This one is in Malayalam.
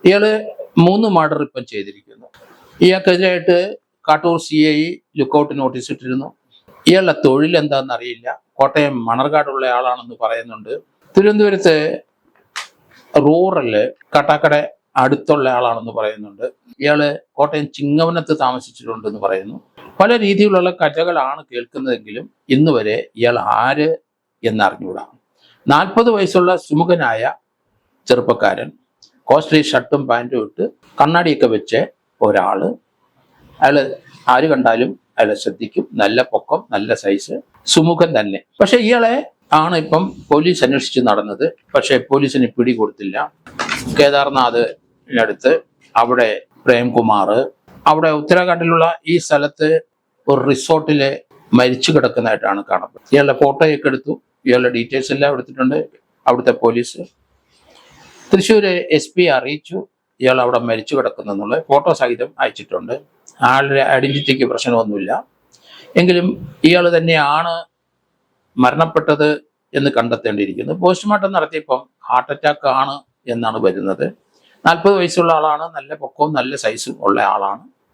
ഇയാള് 3 മർഡർ ഇപ്പം ചെയ്തിരിക്കുന്നു. ഇയാൾക്കെതിരായിട്ട് കാട്ടൂർ CI ലുക്കൌട്ട് നോട്ടീസ് ഇട്ടിരുന്നു. ഇയാളുടെ തൊഴിൽ എന്താണെന്ന് അറിയില്ല. കോട്ടയം മണർകാടുള്ള ആളാണെന്ന് പറയുന്നുണ്ട്. തിരുവനന്തപുരത്ത് റൂറല് കാട്ടാക്കട അടുത്തുള്ള ആളാണെന്ന് പറയുന്നുണ്ട്. ഇയാള് കോട്ടയം ചിങ്ങവനത്ത് താമസിച്ചിട്ടുണ്ടെന്ന് പറയുന്നു. പല രീതിയിലുള്ള കഥകളാണ് കേൾക്കുന്നതെങ്കിലും ഇന്ന് വരെ ഇയാൾ ആര് എന്നറിഞ്ഞൂടാ. 40 വയസ്സുള്ള സുമുഖനായ ചെറുപ്പക്കാരൻ, കോസ്റ്റ്ലി ഷർട്ടും പാൻറ്റും ഇട്ട് കണ്ണാടിയൊക്കെ വെച്ച് ഒരാള്. അയാള് ആര് കണ്ടാലും അയാളെ ശ്രദ്ധിക്കും. നല്ല പൊക്കം, നല്ല സൈസ്, സുമുഖൻ തന്നെ. പക്ഷെ ഇയാളെ ആണ് ഇപ്പം പോലീസ് അന്വേഷിച്ച് നടന്നത്. പക്ഷെ പോലീസിന് പിടികൊടുത്തില്ല. കേദാർനാഥിനടുത്ത് അവിടെ പ്രേംകുമാർ, അവിടെ ഉത്തരാഖണ്ഡിലുള്ള ഈ സ്ഥലത്ത് ഒരു റിസോർട്ടില് മരിച്ചു കിടക്കുന്നതായിട്ടാണ് കാണപ്പെടുന്നത്. ഇയാളുടെ ഫോട്ടോയൊക്കെ എടുത്തു. ഇയാളുടെ ഡീറ്റെയിൽസ് എല്ലാം എടുത്തിട്ടുണ്ട് അവിടുത്തെ പോലീസ്. തൃശ്ശൂർ SP അറിയിച്ചു ഇയാൾ അവിടെ മരിച്ചു കിടക്കുന്നുള്ള ഫോട്ടോ സഹിതം അയച്ചിട്ടുണ്ട്. ആളുടെ ഐഡന്റിറ്റിക്ക് പ്രശ്നമൊന്നുമില്ല. എങ്കിലും ഇയാൾ തന്നെയാണ് മരണപ്പെട്ടത് എന്ന് കണ്ടെത്തേണ്ടിയിരിക്കുന്നു. പോസ്റ്റ്മോർട്ടം നടത്തിയപ്പം ഹാർട്ട് അറ്റാക്ക് ആണ് എന്നാണ് വരുന്നത്. 40 വയസ്സുള്ള ആളാണ്. നല്ല പൊക്കവും നല്ല സൈസും ഉള്ള ആളാണ്.